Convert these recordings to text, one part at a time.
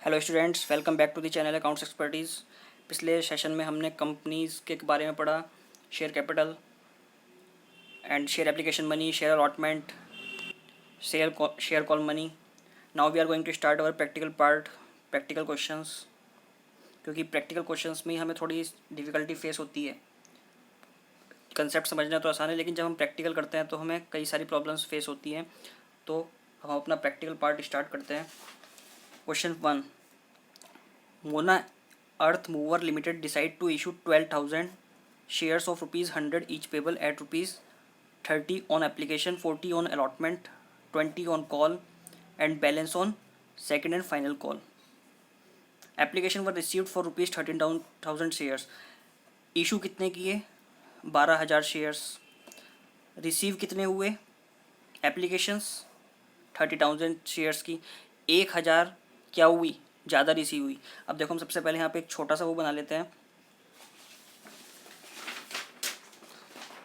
Hello students, welcome back to the channel accounts expertise. पिछले session में हमने companies के बारे में पढ़ा, share capital and share application money, share allotment, share call money. Now we are going to start our practical part, practical questions. क्योंकि practical questions में हमें थोड़ी डिफ़िकल्टी फेस होती है। कंसेप्ट समझना तो आसान है, लेकिन जब हम प्रैक्टिकल करते हैं तो हमें कई सारी प्रॉब्लम्स फेस होती हैं। तो हम अपना प्रैक्टिकल पार्ट स्टार्ट करते हैं। Question 1, Mona Earth Mover Limited decide to issue 12,000 shares of rupees 100 each payable at rupees 30 on application, 40 on allotment, 20 on call and balance on second and final call. Application were received for rupees 13,000 shares. Issue कितने किए? 12,000 shares. Receive कितने हुए? Applications 30,000 shares की। 1,000 क्या हुई? ज़्यादा receive हुई। अब देखो, हम सबसे पहले यहाँ पे एक छोटा सा वो बना लेते हैं।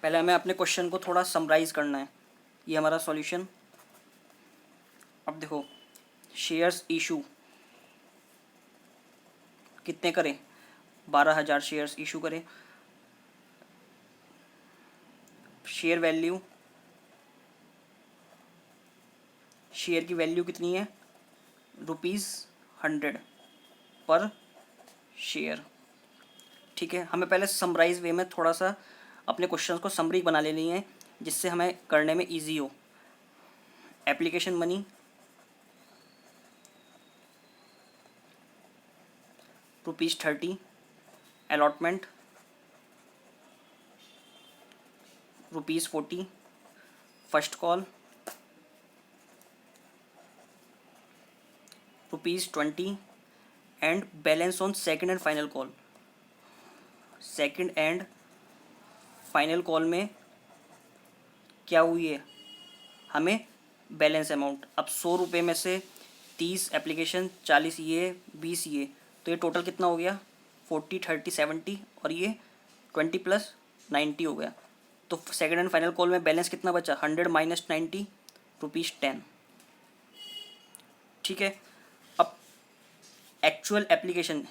पहले हमें अपने क्वेश्चन को थोड़ा समराइज़ करना है। ये हमारा सॉल्यूशन। अब देखो, शेयर्स इशू कितने करें? 12,000 शेयर्स इशू करें। शेयर वैल्यू, शेयर की वैल्यू कितनी है? ₹100 पर शेयर। ठीक है, हमें पहले समराइज वे में थोड़ा सा अपने क्वेश्चन को समरी बना लेनी है, जिससे हमें करने में इजी हो। Application money ₹30, allotment ₹40, first call ₹20 and balance on second and final call. Second and final call में क्या हुई है? हमें बैलेंस अमाउंट। अब 100 रुपये में से 30 एप्लीकेशन, 40 ये, 20 ये, तो ये टोटल कितना हो गया? 40, 30, 70 और ये 20 + 90 हो गया। तो सेकंड एंड फाइनल कॉल में बैलेंस कितना बचा? 100 - 90, ₹10। ठीक है। अब एक्चुअल एप्लीकेशन,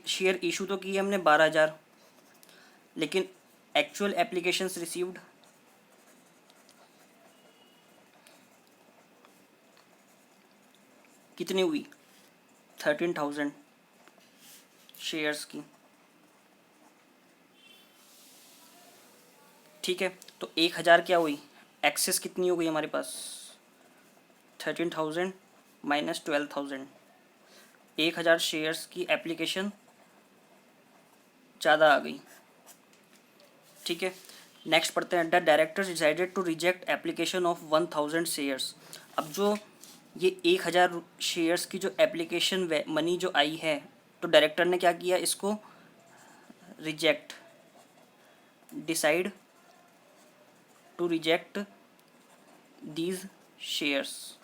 शेयर इशू तो की है हमने 12,000, लेकिन एक्चुअल एप्लीकेशंस रिसीव्ड कितनी हुई? 13,000 शेयर्स की। ठीक है, तो 1,000 क्या हुई? एक्सेस कितनी हो गई हमारे पास? 13,000 - 12,000। 1,000 शेयर्स की एप्लीकेशन ज़्यादा आ गई। ठीक है, नेक्स्ट पढ़ते हैं। The director decided to reject application of 1,000 shares. अब जो ये 1,000 शेयर्स की जो एप्लीकेशन मनी जो आई है, तो डायरेक्टर ने क्या किया? इसको reject, decide to reject these shares.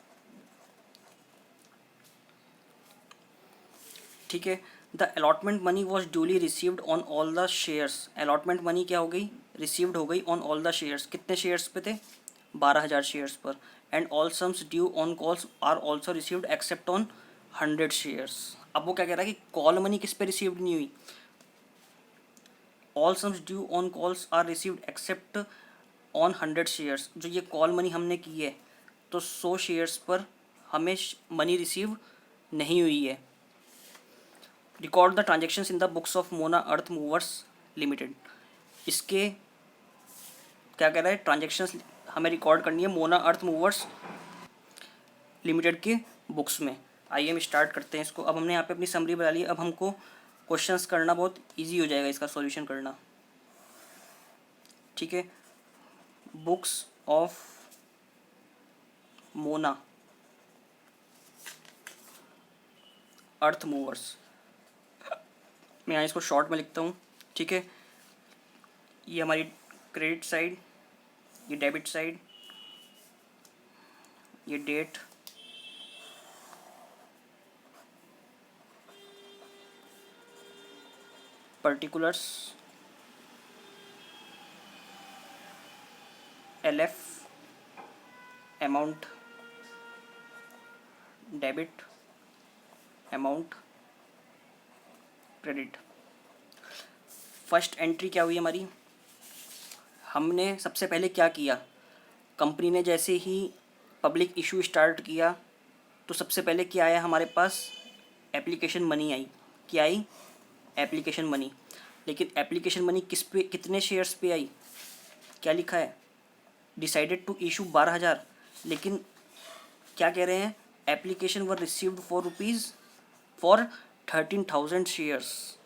ठीक है। The allotment money was duly received on all the shares. Allotment money क्या हो गई? रिसीव्ड हो गई ऑन ऑल द शेयर्स। कितने शेयर्स पे थे? 12,000 शेयर्स पर। And all sums due on calls are also received except on 100 shares. अब वो क्या कह रहा है कि कॉल मनी किस पे रिसीव्ड नहीं हुई? All sums due on calls are received except on 100 shares. जो ये कॉल मनी हमने की है, तो 100 शेयर्स पर हमें मनी रिसीव नहीं हुई है। Record the transactions in the books of मोना अर्थ मूवर्स लिमिटेड। इसके क्या कह रहा है? ट्रांजेक्शन्स हमें रिकॉर्ड करनी है मोना अर्थ मूवर्स लिमिटेड के बुक्स में। आइए हम स्टार्ट करते हैं इसको। अब हमने यहाँ पे अपनी समरी बना ली है। अब हमको क्वेश्चंस करना बहुत इजी हो जाएगा, इसका सॉल्यूशन करना। ठीक है, बुक्स ऑफ मोना अर्थ मूवर्स, मैं यहाँ इसको शॉर्ट में लिखता हूँ। ठीक है, ये हमारी क्रेडिट साइड, ये डेबिट साइड, ये date, particulars, LF, amount, debit amount credit. First entry क्या हुई हमारी, हमने सबसे पहले क्या किया, कंपनी ने जैसे ही पब्लिक इशू स्टार्ट किया तो सबसे पहले क्या आया हमारे पास, एप्लीकेशन मनी आई। क्या आई, एप्लीकेशन मनी। लेकिन एप्लीकेशन मनी किस पे, कितने शेयर्स पे आई, क्या लिखा है, डिसाइडेड टू इशू 12,000। लेकिन क्या कह रहे हैं, application were received for rupees for 13,000 shares,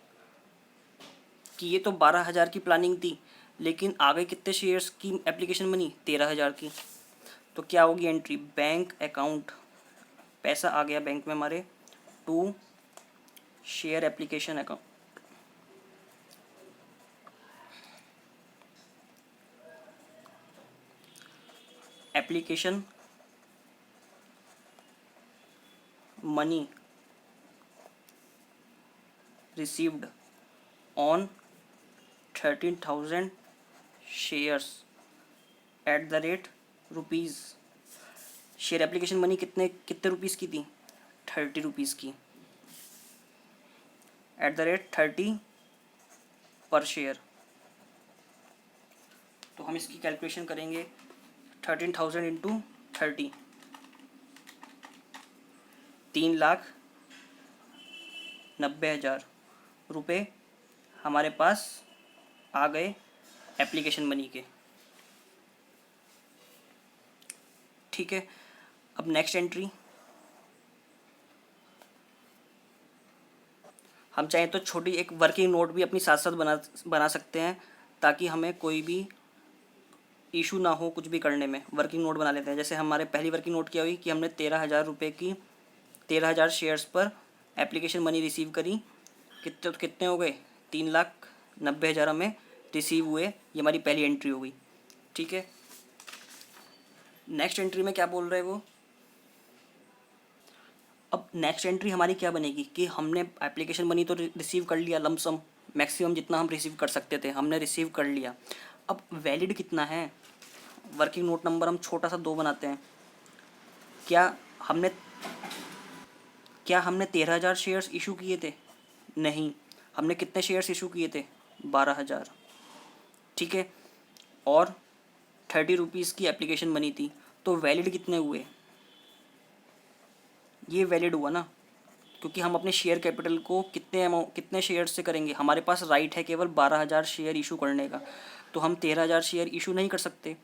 कि ये तो 12,000 की प्लानिंग थी, लेकिन आ गए कितने शेयर्स की एप्लीकेशन मनी, 13,000 की। तो क्या होगी एंट्री, बैंक अकाउंट, पैसा आ गया बैंक में हमारे, to share application account, application money received on 13,000 shares at the rate rupees. Share application money कितने कितने रुपीज़ की थी, 30 रुपीज़ की, एट द रेट 30 पर शेयर। तो हम इसकी कैलकुलेशन करेंगे, 13,000 इंटू 30, 3,90,000 रुपये हमारे पास आ गए एप्लीकेशन मनी के। ठीक है, अब नेक्स्ट एंट्री, हम चाहें तो छोटी एक वर्किंग नोट भी अपनी साथ साथ बना सकते हैं, ताकि हमें कोई भी इशू ना हो कुछ भी करने में। वर्किंग नोट बना लेते हैं। जैसे हमारे पहली वर्किंग नोट क्या हुई कि हमने 13,000 रुपये की 13,000 शेयर्स पर एप्लीकेशन मनी रिसीव करी। कितने हो गए, 3,90,000 हमें रिसीव हुए। ये हमारी पहली एंट्री हो गई। ठीक है, नेक्स्ट एंट्री में क्या बोल रहे हैं वो, अब नेक्स्ट एंट्री हमारी क्या बनेगी कि हमने एप्लीकेशन मनी तो रिसीव कर लिया, लमसम मैक्सिमम जितना हम रिसीव कर सकते थे हमने रिसीव कर लिया। अब वैलिड कितना है, वर्किंग नोट नंबर हम छोटा सा 2 बनाते हैं। क्या हमने 13,000 शेयर्स इशू किए थे, नहीं, हमने कितने शेयर्स इशू किए थे, 12,000। ठीक है, और 30 रुपीज़ की एप्लीकेशन मनी थी, तो वैलिड कितने हुए, ये वैलिड हुआ ना, क्योंकि हम अपने शेयर कैपिटल को कितने शेयर से करेंगे, हमारे पास राइट है केवल 12,000 शेयर इशू करने का, तो हम 13,000 शेयर इशू नहीं कर सकते।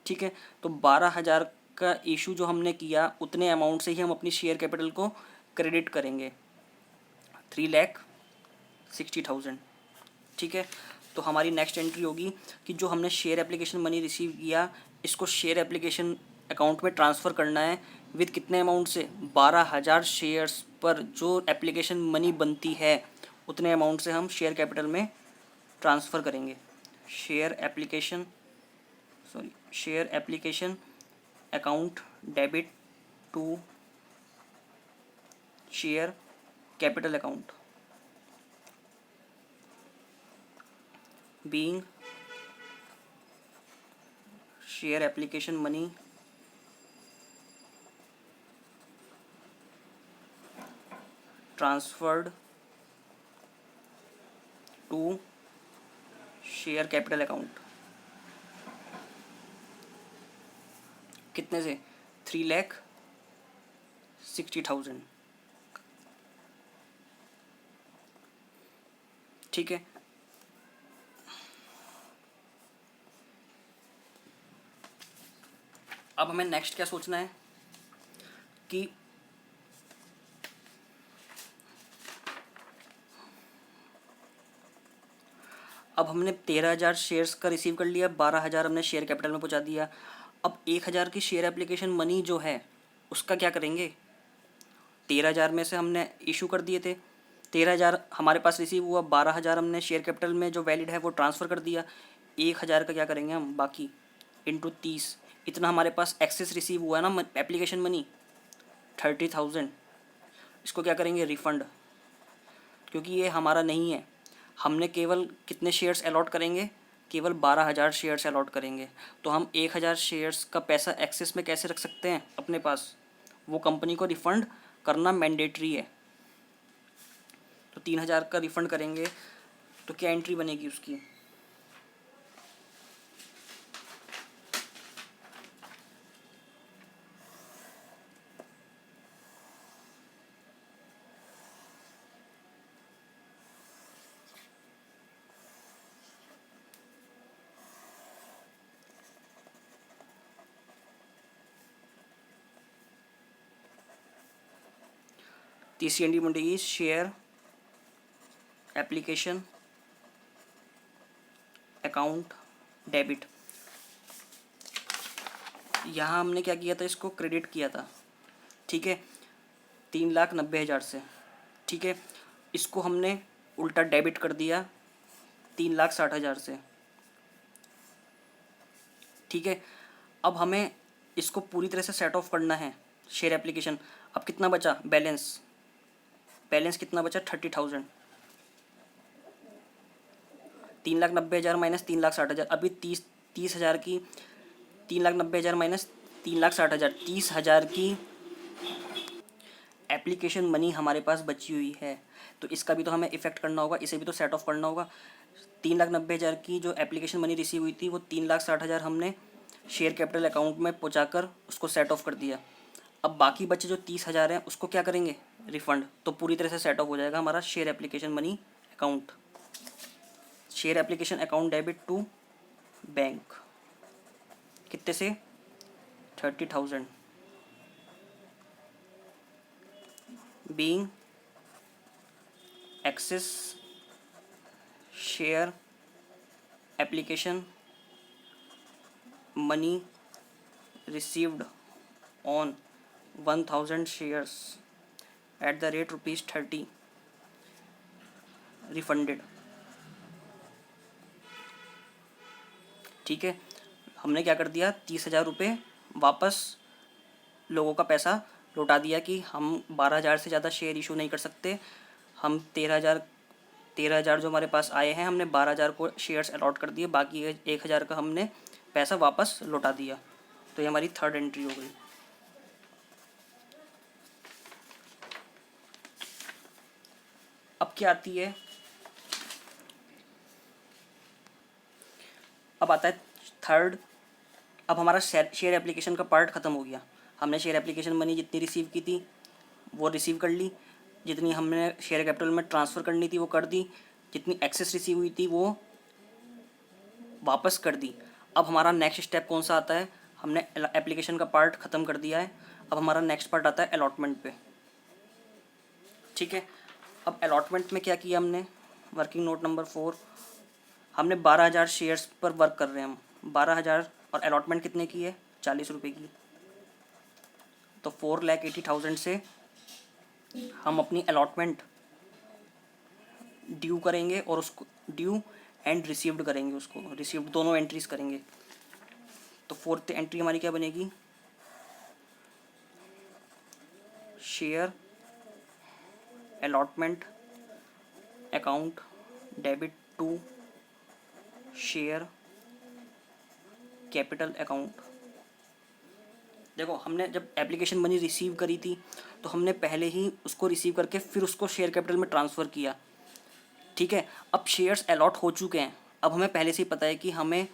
ठीक है, तो 12,000 का इशू जो हमने किया उतने अमाउंट से ही हम अपनी शेयर कैपिटल को क्रेडिट करेंगे, 3,60,000। ठीक है, तो हमारी नेक्स्ट एंट्री होगी कि जो हमने शेयर एप्लीकेशन मनी रिसीव किया इसको शेयर एप्लीकेशन अकाउंट में ट्रांसफ़र करना है विद कितने अमाउंट से, 12,000 शेयर्स पर जो एप्लीकेशन मनी बनती है उतने अमाउंट से हम शेयर कैपिटल में ट्रांसफ़र करेंगे। Share application account debit to share capital account, being share application money transferred to share capital account, कितने से, 3,60,000। ठीक है, अब हमें नेक्स्ट क्या सोचना है कि अब हमने 13,000 शेयर्स का रिसीव कर लिया, 12,000 हमने शेयर कैपिटल में पहुंचा दिया। अब 1,000 की शेयर एप्लीकेशन मनी जो है उसका क्या करेंगे, 13,000 में से हमने इशू कर दिए थे, 13,000 हमारे पास रिसीव हुआ, 12,000 हमने शेयर कैपिटल में जो वैलिड है वो ट्रांसफ़र कर दिया। 1,000 का क्या करेंगे हम, बाकी इंटू 30, इतना हमारे पास एक्सेस रिसीव हुआ है ना एप्लीकेशन मनी, 30,000। इसको क्या करेंगे, रिफ़ंड, क्योंकि ये हमारा नहीं है। हमने केवल कितने शेयर्स अलॉट करेंगे, केवल 12,000 शेयर्स अलॉट करेंगे। तो हम 1,000 शेयर्स का पैसा एक्सेस में कैसे रख सकते हैं अपने पास, वो कंपनी को रिफ़ंड करना मैंडेटरी है। तो 3,000 का रिफ़ंड करेंगे तो क्या एंट्री बनेगी उसकी? तीसरी एंट्री बनेगी शेयर एप्लीकेशन अकाउंट डेबिट। यहाँ हमने क्या किया था, इसको क्रेडिट किया था, ठीक है, 3,90,000 से, ठीक है। इसको हमने उल्टा डेबिट कर दिया 3,60,000 से, ठीक है। अब हमें इसको पूरी तरह से सेट ऑफ करना है शेयर एप्लीकेशन। अब कितना बचा बैलेंस? बैलेंस कितना बचा? 30,000। 3,90,000 माइनस 3,60,000, अभी 30,000 की, 3,90,000 माइनस 3,60,000, 30,000 की एप्लीकेशन मनी हमारे पास बची हुई है। तो इसका भी तो हमें इफेक्ट करना होगा, इसे भी तो सेट ऑफ करना होगा। 3,90,000 की जो एप्लीकेशन मनी रिसीव हुई थी वो 3,60,000 हमने शेयर कैपिटल अकाउंट में पहुँचाकर उसको सेट ऑफ कर दिया। अब बाकी बचे जो 30,000 हैं उसको क्या करेंगे? रिफ़ंड। तो पूरी तरह से सेट ऑफ हो जाएगा हमारा share application money account. Share application account debit to bank, कितने से? 30,000 being excess share application money received on 1,000 shares at the rate ₹30 refunded, ठीक है। हमने क्या कर दिया, 30,000 रुपये वापस लोगों का पैसा लौटा दिया कि हम 12,000 से ज़्यादा शेयर इशू नहीं कर सकते। हम 13,000 जो हमारे पास आए हैं, हमने 12,000 को शेयर्स अलॉट कर दिए, बाकी 1,000 का हमने पैसा वापस लौटा दिया। तो ये हमारी थर्ड एंट्री हो गई। अब क्या आती है? अब आता है थर्ड। अब हमारा शेयर एप्लीकेशन का पार्ट ख़त्म हो गया। हमने शेयर एप्लीकेशन मनी जितनी रिसीव की थी वो रिसीव कर ली, जितनी हमने शेयर कैपिटल में ट्रांसफ़र करनी थी वो कर दी, जितनी एक्सेस रिसीव हुई थी वो वापस कर दी। अब हमारा नेक्स्ट स्टेप कौन सा आता है? हमने एप्लीकेशन का पार्ट ख़त्म कर दिया है। अब हमारा नेक्स्ट पार्ट आता है अलॉटमेंट पे, ठीक है। अब अलॉटमेंट में क्या किया हमने? वर्किंग नोट नंबर 4, हमने 12,000 शेयर्स पर वर्क कर रहे हैं हम, 12,000, और अलॉटमेंट कितने की है? 40 रुपये की। तो 4,80,000 से हम अपनी अलॉटमेंट ड्यू करेंगे और उसको ड्यू एंड रिसीव्ड करेंगे, उसको रिसीव्ड दोनों एंट्रीज करेंगे। तो फोर्थ एंट्री हमारी क्या बनेगी? Share allotment account debit to share capital account. देखो, हमने जब एप्लीकेशन मनी रिसीव करी थी तो हमने पहले ही उसको रिसीव करके फिर उसको शेयर कैपिटल में ट्रांसफ़र किया, ठीक है। अब शेयर्स अलॉट हो चुके हैं, अब हमें पहले से ही पता है कि हमें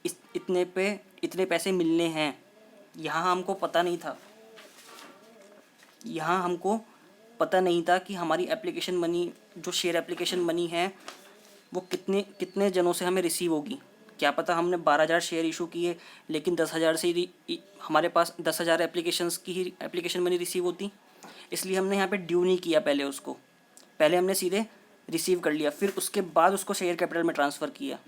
इतने पे इतने पैसे मिलने हैं। यहाँ हमको पता नहीं था, यहाँ हमको पता नहीं था कि हमारी एप्लीकेशन मनी, जो शेयर एप्लीकेशन मनी है, वो कितने कितने जनों से हमें रिसीव होगी। क्या पता हमने 12,000 शेयर इशू किए लेकिन 10,000 से ही हमारे पास 10,000 एप्लीकेशंस की ही एप्लीकेशन मनी रिसीव होती। इसलिए हमने यहाँ पे ड्यू नहीं किया पहले उसको, पहले हमने सीधे रिसीव कर लिया, फिर उसके बाद उसको शेयर कैपिटल में ट्रांसफ़र किया,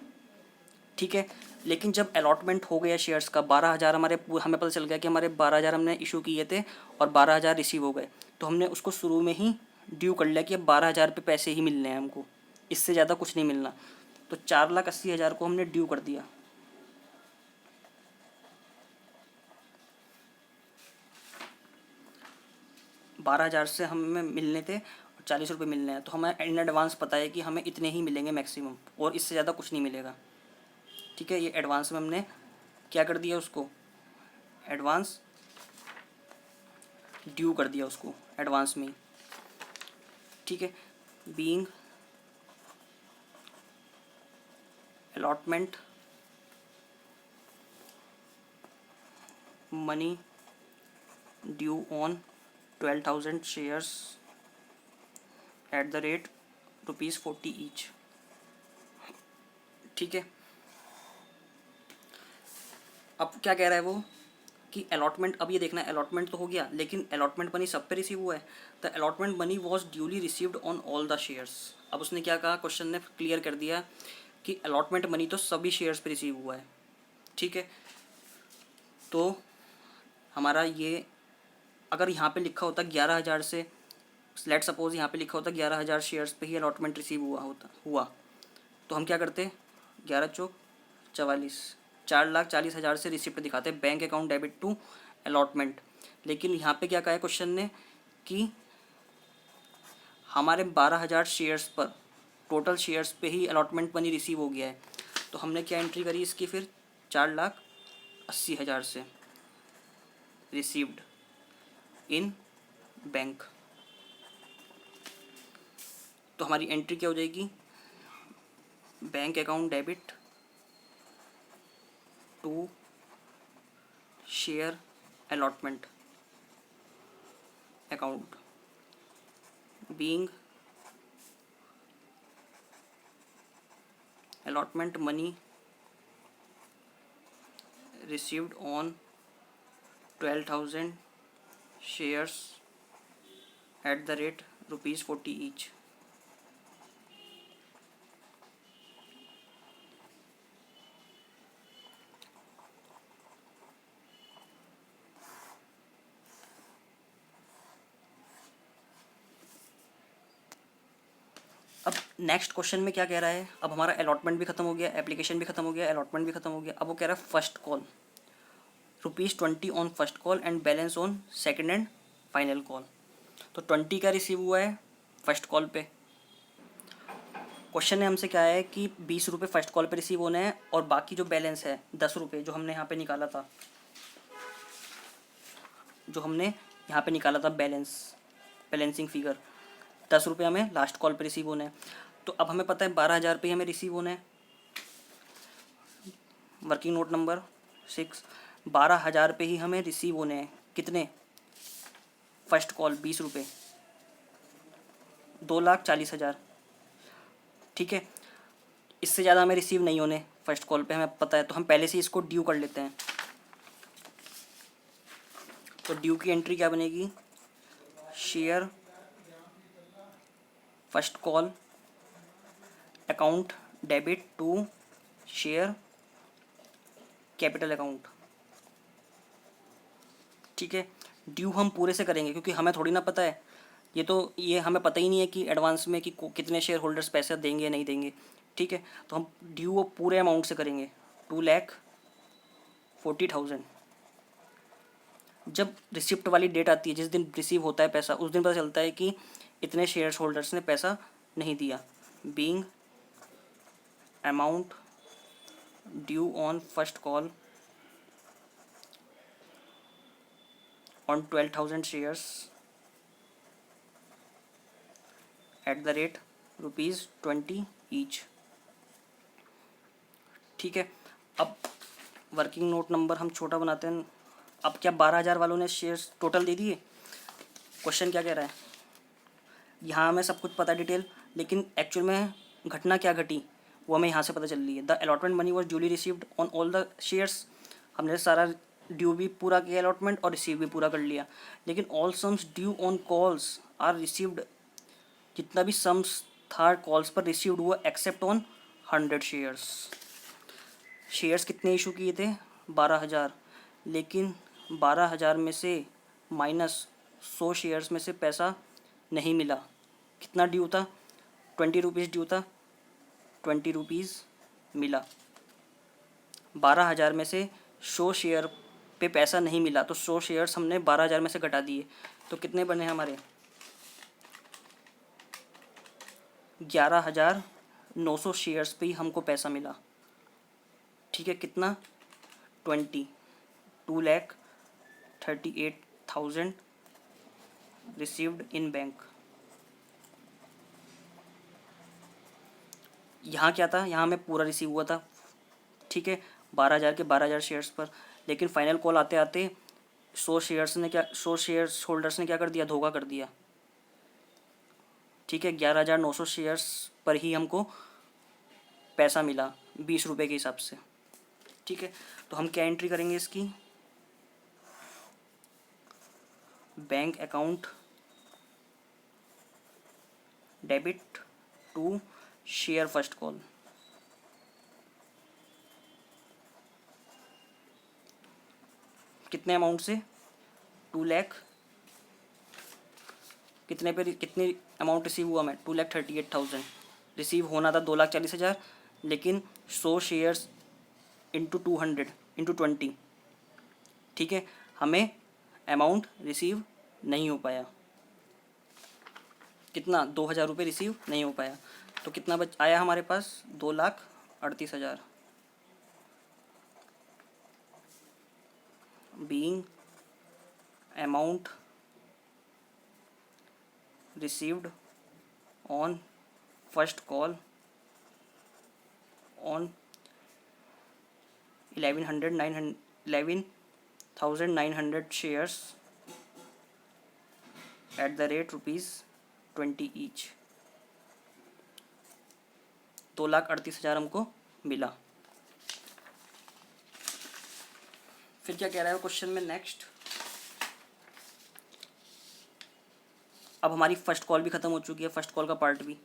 ठीक है। लेकिन जब अलॉटमेंट हो गया शेयर्स का, 12,000 हमें पता चल गया कि हमारे 12,000 हमने इशू किए थे और 12,000 रिसीव हो गए, तो हमने उसको शुरू में ही ड्यू कर लिया कि अब 12,000 पे पैसे ही मिलने हैं हमको, इससे ज़्यादा कुछ नहीं मिलना। तो 4,80,000 को हमने ड्यू कर दिया। बारह हज़ार से हमें मिलने थे और 40 रुपये मिलने हैं, तो हमें इन एडवांस पता है कि हमें इतने ही मिलेंगे मैक्सिमम, और इससे ज़्यादा कुछ नहीं मिलेगा, ठीक है। ये एडवांस में हमने क्या कर दिया, उसको एडवांस ड्यू कर दिया उसको एडवांस में ही, ठीक है। Being allotment money due on 12,000 shares at the rate ₹40 each। ठीक है, अब क्या कह रहा है वो कि अलॉटमेंट, अब ये देखना है अलॉटमेंट तो हो गया लेकिन अलॉटमेंट मनी सब पे रिसीव हुआ है। The allotment money was duly received on all the shares. अब उसने क्या कहा, क्वेश्चन ने क्लियर कर दिया कि अलॉटमेंट मनी तो सभी शेयर्स पे रिसीव हुआ है। ठीक है, तो हमारा ये अगर यहाँ पे लिखा होता 11,000 से, लेट सपोज यहाँ पे लिखा होता 11,000 शेयर्स पे ही अलॉटमेंट रिसीव हुआ तो हम क्या करते, 11 चौक 44, 4,40,000 से रिसिप्ट दिखाते bank account debit to allotment. लेकिन यहाँ पे क्या कहा है क्वेश्चन ने कि हमारे 12,000 शेयर्स पर, टोटल शेयर्स पे ही अलॉटमेंट मनी रिसीव हो गया है। तो हमने क्या एंट्री करी इसकी, फिर 4,80,000 से रिसीव्ड इन बैंक। तो हमारी एंट्री क्या हो जाएगी, bank account debit to share allotment account being allotment money received on 12,000 shares at the rate ₹40 each। अब नेक्स्ट क्वेश्चन में क्या कह रहा है, अब हमारा अलॉटमेंट भी खत्म हो गया, एप्लीकेशन भी खत्म हो गया, अलॉटमेंट भी खत्म हो गया। अब वो कह रहा है first call ₹20 on first call and balance on second and final call. तो 20 का रिसीव हुआ है फर्स्ट कॉल पे। क्वेश्चन ने हमसे क्या है कि 20 रुपये फर्स्ट कॉल पे रिसीव होने हैं और बाकी जो बैलेंस है 10 रुपये जो हमने यहाँ पे निकाला था, बैलेंसिंग फिगर 10 रुपये हमें लास्ट कॉल पे रिसीव होने हैं। तो अब हमें पता है 12,000 पे हमें रिसीव होने हैं। वर्किंग नोट नंबर 6, 12,000 पे ही हमें रिसीव होने हैं। कितने, फर्स्ट कॉल 20 रुपये, 2,40,000। ठीक है, इससे ज़्यादा हमें रिसीव नहीं होने फर्स्ट कॉल पे, हमें पता है। तो हम पहले से इसको ड्यू कर लेते हैं। तो ड्यू की एंट्री क्या बनेगी, share first call account debit to share capital account. ठीक है, ड्यू हम पूरे से करेंगे क्योंकि हमें थोड़ी ना पता है, ये हमें पता ही नहीं है कि एडवांस में कि कितने शेयर होल्डर्स पैसे देंगे या नहीं देंगे। ठीक है, तो हम ड्यू वो पूरे अमाउंट से करेंगे, 2,40,000। जब रिसिप्ट वाली डेट आती है, जिस दिन रिसीव होता है पैसा, उस दिन पता चलता है कि इतने शेयर होल्डर्स ने पैसा नहीं दिया। Being amount due on first call on 12,000 shares at the rate ₹20 each. ठीक है, अब वर्किंग नोट नंबर हम छोटा बनाते हैं। अब क्या 12,000 वालों ने शेयर्स टोटल दे दिए? क्वेश्चन क्या कह रहा है, यहाँ हमें सब कुछ पता डिटेल, लेकिन एक्चुअल में घटना क्या घटी वो हमें यहाँ से पता चल रही है। The allotment money was duly received on all the shares. हमने सारा ड्यू भी पूरा किया अलॉटमेंट और रिसीव भी पूरा कर लिया। लेकिन all sums due on calls are received, जितना भी सम्स था कॉल्स पर रिसीव्ड हुआ एक्सेप्ट ऑन 100 शेयर्स। शेयर्स कितने इशू किए थे, 12,000, लेकिन 12,000 में से माइनस 100 शेयर्स में से पैसा नहीं मिला। कितना ड्यू था, 20 रुपीज़ ड्यू था, 20 रुपीज़ मिला। 12,000 में से 100 शेयर पे पैसा नहीं मिला, तो 100 शेयर्स हमने 12,000 में से घटा दिए। तो कितने बने हमारे, 11,900 शेयर्स पे ही हमको पैसा मिला। ठीक है, कितना, 2,38,000 रिसीव्ड इन बैंक। यहाँ क्या था, यहाँ हमें पूरा रिसीव हुआ था, ठीक है, 12,000 के 12,000 शेयर्स पर। लेकिन फाइनल कॉल आते आते 100 शेयर्स होल्डर्स ने क्या कर दिया, धोखा कर दिया, ठीक है। 11,900 शेयर्स पर ही हमको पैसा मिला 20 रुपये के हिसाब से, ठीक है। तो हम क्या एंट्री करेंगे इसकी, bank account debit to share first call. कितने अमाउंट से, 2 लाख, कितने अमाउंट रिसीव हुआ, मैं 2,38,000 रिसीव होना था, 2,40,000, लेकिन 100 शेयर्स इंटू 200 इंटू 20, ठीक है, हमें अमाउंट रिसीव नहीं हो पाया। कितना, 2,000 रुपये रिसीव नहीं हो पाया। तो कितना बच आया हमारे पास, 2,38,000। Being amount received on first call on 11,900 shares at the rate ₹20 each। 2,38,000 हमको मिला। फिर क्या कह रहा है क्वेश्चन में नेक्स्ट, अब हमारी फर्स्ट कॉल भी खत्म हो चुकी है, फर्स्ट कॉल का पार्ट भी,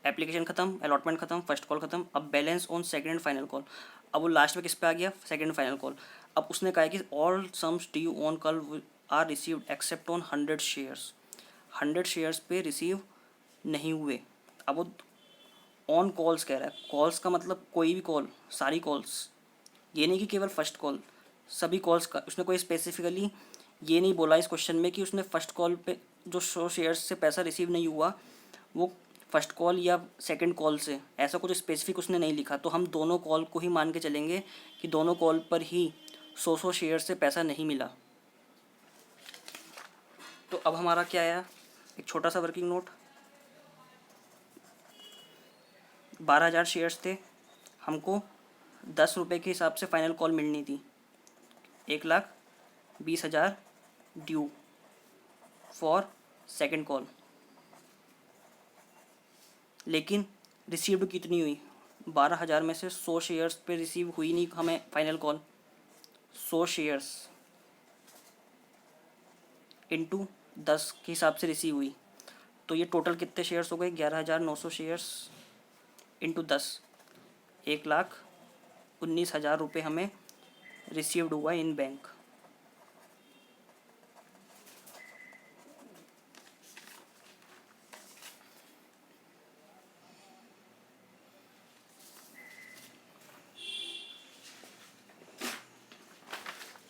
एप्लीकेशन खत्म, अलॉटमेंट खत्म, फर्स्ट कॉल खत्म। अब balance on second and final call. अब वो लास्ट में किस पे आ गया, सेकंड फाइनल कॉल। अब उसने कहा है कि all sums due on call are received except on 100 shares. 100 shares पे रिसीव नहीं हुए। अब वो ऑन कॉल्स कह रहा है, कॉल्स का मतलब कोई भी कॉल, सारी कॉल्स, ये नहीं कि केवल फर्स्ट कॉल, सभी कॉल्स का। उसने कोई स्पेसिफिकली ये नहीं बोला इस क्वेश्चन में कि उसने फर्स्ट कॉल पे जो 100 शेयर्स से पैसा रिसीव नहीं हुआ वो फर्स्ट कॉल या सेकंड कॉल से, ऐसा कुछ स्पेसिफिक उसने नहीं लिखा। तो हम दोनों कॉल को ही मान के चलेंगे कि दोनों कॉल पर ही 100 शेयर से पैसा नहीं मिला। तो अब हमारा क्या आया, एक छोटा सा वर्किंग नोट, 12,000 शेयर्स थे, हमको 10 रुपये के हिसाब से फाइनल कॉल मिलनी थी, 1,20,000 ड्यू फॉर सेकंड कॉल। लेकिन रिसीव्ड कितनी हुई, 12,000 में से 100 शेयर्स पे रिसीव हुई नहीं हमें फाइनल कॉल। 100 शेयर्स इंटू 10 के हिसाब से रिसीव हुई, तो ये टोटल कितने शेयर्स हो गए, 11,900 शेयर्स इंटू 10, 1,19,000 रुपये हमें रिसीव्ड हुआ इन बैंक।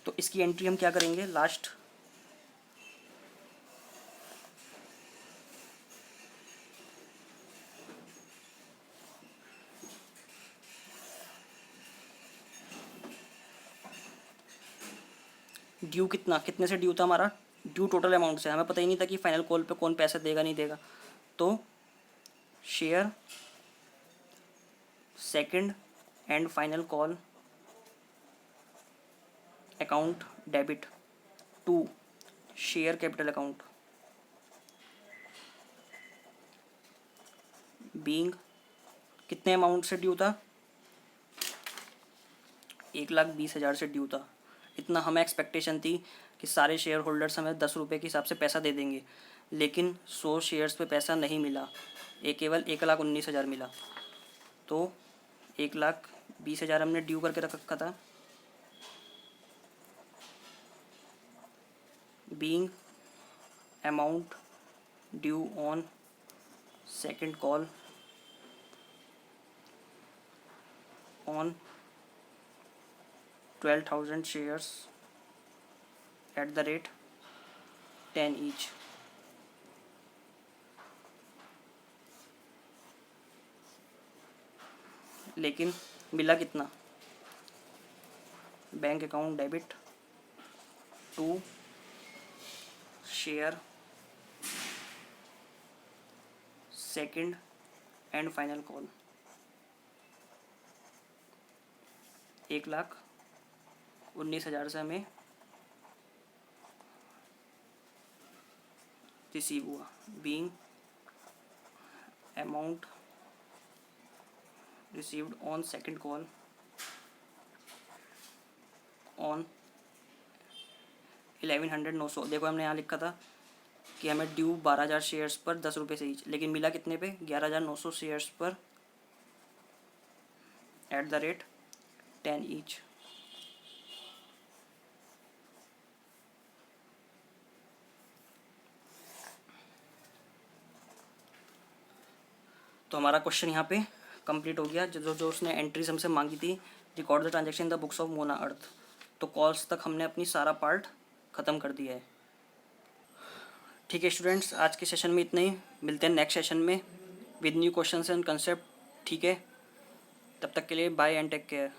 तो इसकी एंट्री हम क्या करेंगे, लास्ट ड्यू कितना, कितने से ड्यू था हमारा, ड्यू टोटल अमाउंट से। हमें पता ही नहीं था कि फाइनल कॉल पे कौन पैसा देगा नहीं देगा। तो share second and final call account debit to share capital account being, कितने अमाउंट से ड्यू था, 1,20,000 से ड्यू था। इतना हमें एक्सपेक्टेशन थी कि सारे शेयर होल्डर्स हमें 10 रुपये के हिसाब से पैसा दे देंगे, लेकिन 100 शेयर्स पे पैसा नहीं मिला, केवल 1,19,000 मिला। तो 1,20,000 हमने ड्यू करके रख रखा था, being amount due on second call on 12,000 shares at the rate 10 each। लेकिन मिला कितना, bank account debit to share second and final call 1,19,000 से हमें रिसीव हुआ। Being amount received on second call on 1100 900। देखो हमने यहाँ लिखा था कि हमें ड्यू 12,000 शेयर्स पर 10 रुपये से ईच, लेकिन मिला कितने पे? 11,900 शेयर्स पर @10 ईच। तो हमारा क्वेश्चन यहाँ पे कंप्लीट हो गया। जो जो उसने एंट्रीज हमसे मांगी थी, record the transaction in the books of मोना अर्थ, तो कॉल्स तक हमने अपनी सारा पार्ट ख़त्म कर दिया है। ठीक है स्टूडेंट्स, आज के सेशन में इतना ही। मिलते हैं नेक्स्ट सेशन में with new questions and concept. ठीक है, तब तक के लिए बाय एंड टेक केयर।